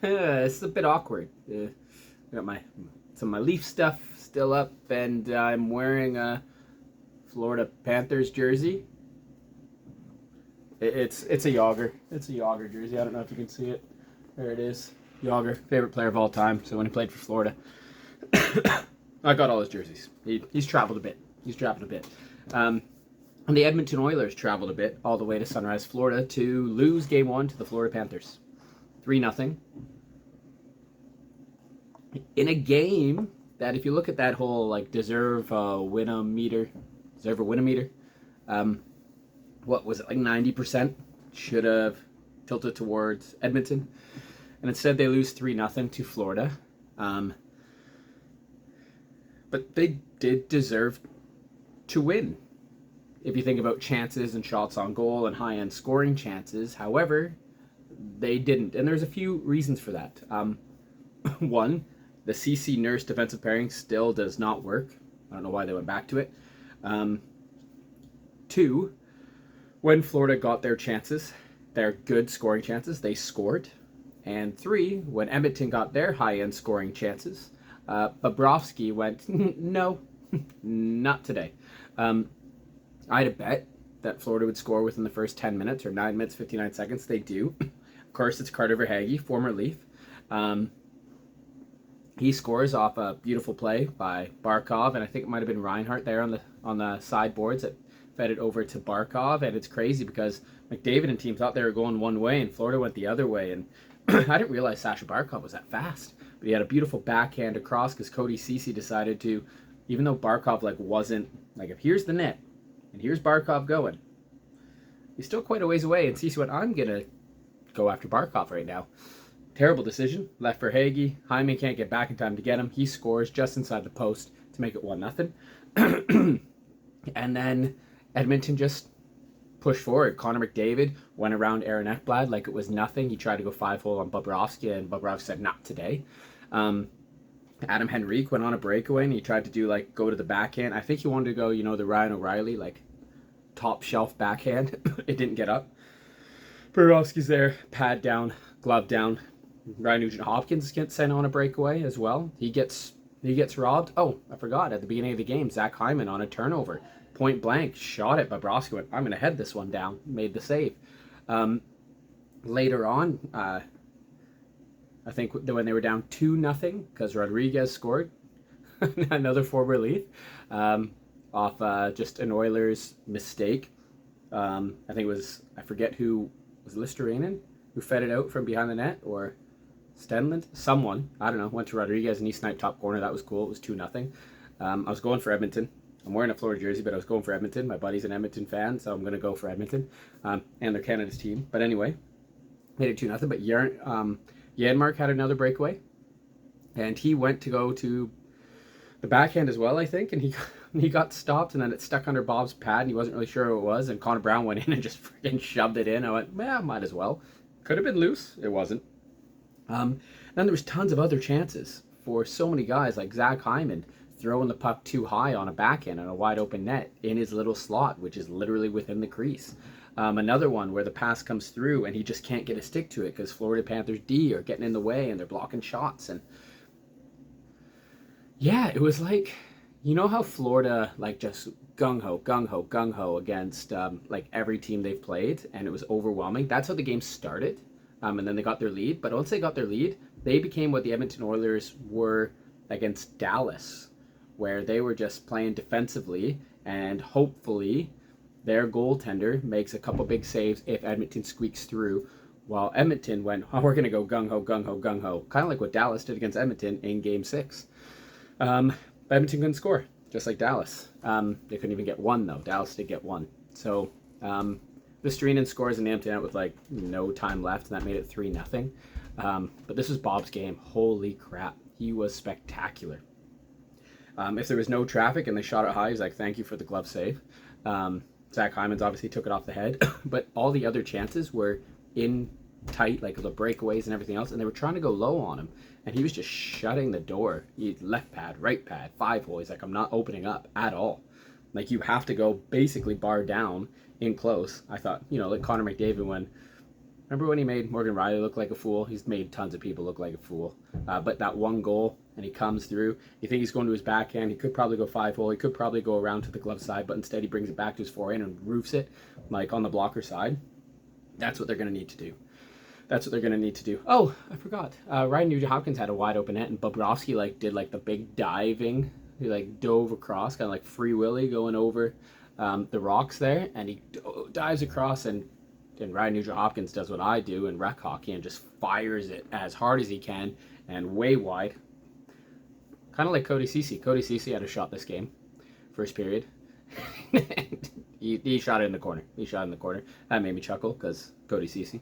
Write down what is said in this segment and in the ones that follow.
It's a bit awkward. I got some of my Leaf stuff still up, and I'm wearing a Florida Panthers jersey. It's a Yager. It's a Yager jersey. I don't know if you can see it. There it is. Yager, favorite player of all time. So when he played for Florida, I got all his jerseys. He's traveled a bit. And the Edmonton Oilers traveled a bit all the way to Sunrise, Florida, to lose Game 1 to the Florida Panthers, 3-0. In a game that, if you look at that whole like deserve a win meter, what was it, like 90% should have tilted towards Edmonton, and instead they lose 3-0 to Florida. But they did deserve to win. If you think about chances and shots on goal and high-end scoring chances, however, they didn't. And there's a few reasons for that. One, the CC Nurse defensive pairing still does not work. I don't know why they went back to it. Two, when Florida got their chances, their good scoring chances, they scored. And three, when Edmonton got their high-end scoring chances, Bobrovsky went, no, not today. I had a bet that Florida would score within the first 10 minutes or 9 minutes, 59 seconds. They do. Of course, it's Carter Verhaeghe, former Leaf. He scores off a beautiful play by Barkov, and I think it might have been Reinhart there on the sideboards that fed it over to Barkov. And it's crazy because McDavid and team thought they were going one way, and Florida went the other way. And I didn't realize Sasha Barkov was that fast, but he had a beautiful backhand across because Cody Ceci decided to, even though Barkov wasn't if here's the net and here's Barkov going, he's still quite a ways away, and Ceci went, I'm gonna go after Barkov right now. Terrible decision. Left for Hagee. Hyman can't get back in time to get him. He scores just inside the post to make it 1-0. And then Edmonton just pushed forward. Connor McDavid went around Aaron Ekblad like it was nothing. He tried to go 5-hole on Bobrovsky, and Bobrovsky said, not today. Adam Henrique went on a breakaway, and he tried to do, go to the backhand. I think he wanted to go, the Ryan O'Reilly, top shelf backhand. It didn't get up. Bobrovsky's there, pad down, glove down. Ryan Nugent-Hopkins gets sent on a breakaway as well. He gets robbed. Oh, I forgot, at the beginning of the game, Zach Hyman on a turnover. Point blank, shot it. Bobrovsky went, I'm going to head this one down. Made the save. Later on, I think when they were down 2-0, because Rodriguez scored, another forward Leaf, off just an Oilers mistake. I think it was, I forget who, was Listerinen who fed it out from behind the net, or Stanley? Someone, I don't know, went to Rodriguez and he sniped top corner. That was cool. It was 2-0. I was going for Edmonton. I'm wearing a Florida jersey, but I was going for Edmonton. My buddy's an Edmonton fan, so I'm going to go for Edmonton. And they're Canada's team. But anyway, made it 2-0. But Janmark had another breakaway, and he went to go to the backhand as well, I think, and he got stopped, and then it stuck under Bob's pad, and he wasn't really sure who it was, and Connor Brown went in and just freaking shoved it in. I went, might as well. Could have been loose. It wasn't. Then there was tons of other chances for so many guys, like Zach Hyman throwing the puck too high on a backhand on a wide open net in his little slot, which is literally within the crease. Another one where the pass comes through and he just can't get a stick to it because Florida Panthers D are getting in the way and they're blocking shots. And yeah, it was how Florida just gung-ho against every team they've played, and it was overwhelming. That's how the game started, and then they got their lead. But once they got their lead, they became what the Edmonton Oilers were against Dallas, where they were just playing defensively, and hopefully their goaltender makes a couple big saves if Edmonton squeaks through, while Edmonton went, we're going to go gung-ho, kind of like what Dallas did against Edmonton in Game 6. But Edmonton couldn't score, just like Dallas. They couldn't even get one, though. Dallas did get one. So Listerinen scores in the empty net with no time left, and that made it 3-0. But this was Bob's game. Holy crap. He was spectacular. If there was no traffic and they shot it high, he's like, thank you for the glove save. Zach Hyman's obviously took it off the head, but all the other chances were in tight, the breakaways and everything else, and they were trying to go low on him, and he was just shutting the door. Left pad, right pad, 5-hole. He's like, I'm not opening up at all. You have to go basically bar down in close. I thought, like Connor McDavid when Remember when he made Morgan Riley look like a fool? He's made tons of people look like a fool. But that one goal, and he comes through. You think he's going to his backhand. He could probably go 5-hole. He could probably go around to the glove side, but instead he brings it back to his forehand and roofs it, like on the blocker side. That's what they're going to need to do. That's what they're going to need to do. Oh, I forgot. Ryan Nugent-Hopkins had a wide open net, and Bobrovsky like did like the big diving. He like dove across, kind of like Free Willy going over the rocks there, and he dives across, and Ryan Nugent-Hopkins does what I do in rec hockey and just fires it as hard as he can and way wide. Kind of like Cody Ceci. Cody Ceci had a shot this game, first period. he shot it in the corner. That made me chuckle because Cody Ceci.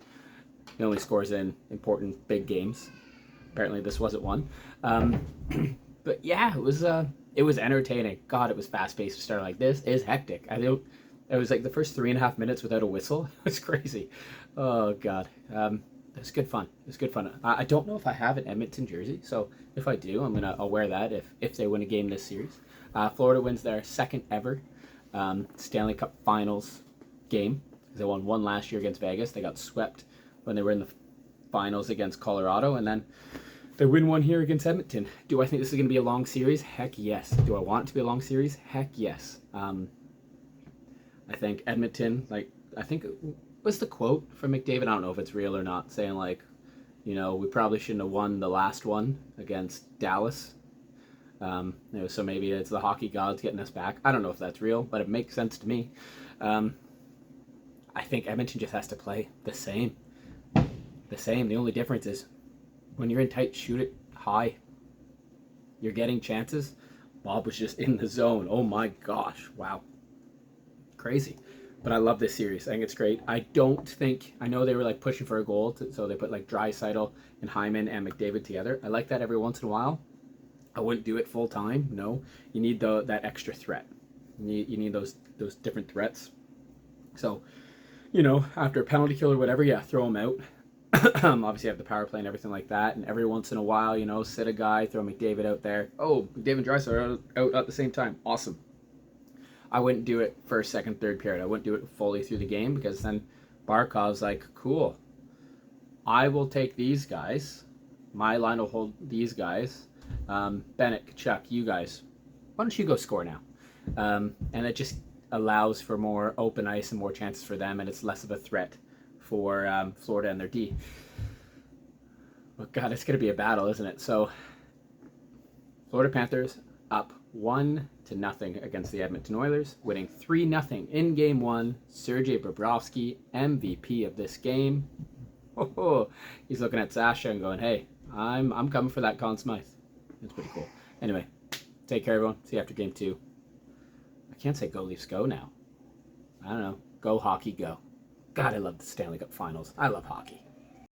He only scores in important big games. Apparently this wasn't one. But yeah, it was entertaining. God, it was fast paced to start like this. Is hectic. It was like the first 3.5 minutes without a whistle. It was crazy. Oh God. It was good fun. I don't know if I have an Edmonton jersey, so if I do, I'll wear that if they win a game this series. Florida wins their second ever Stanley Cup Finals game. They won one last year against Vegas. They got swept when they were in the finals against Colorado, and then they win one here against Edmonton. Do I think this is going to be a long series? Heck yes. Do I want it to be a long series? Heck yes. I think Edmonton, what's the quote from McDavid? I don't know if it's real or not, saying like, we probably shouldn't have won the last one against Dallas. So maybe it's the hockey gods getting us back. I don't know if that's real, but it makes sense to me. I think Edmonton just has to play the same. The only difference is when you're in tight, shoot it high. You're getting chances. Bob was just in the zone. Oh my gosh. Wow. Crazy. But I love this series. I think it's great. I know they were like pushing for a goal, so they put like Draisaitl and Hyman and McDavid together. I like that every once in a while. I wouldn't do it full time. No, you need that extra threat. You need those different threats. So, after a penalty kill or whatever, yeah, throw them out. Obviously, you have the power play and everything like that. And every once in a while, sit a guy, throw McDavid out there. Oh, McDavid and Draisaitl are out at the same time. Awesome. I wouldn't do it first, second, third period. I wouldn't do it fully through the game because then Barkov's like, cool. I will take these guys. My line will hold these guys. Bennett, Kachuk, you guys, why don't you go score now? And it just allows for more open ice and more chances for them, and it's less of a threat for Florida and their D. But God, it's going to be a battle, isn't it? So, Florida Panthers up 1-0 against the Edmonton Oilers, winning 3-0 in Game 1. Sergei Bobrovsky, MVP of this game. Oh, he's looking at Sasha and going, hey, I'm coming for that Conn Smythe. It's pretty cool. Anyway, take care, everyone. See you after Game 2. I can't say go Leafs go now. I don't know. Go hockey go. God, I love the Stanley Cup Finals. I love hockey.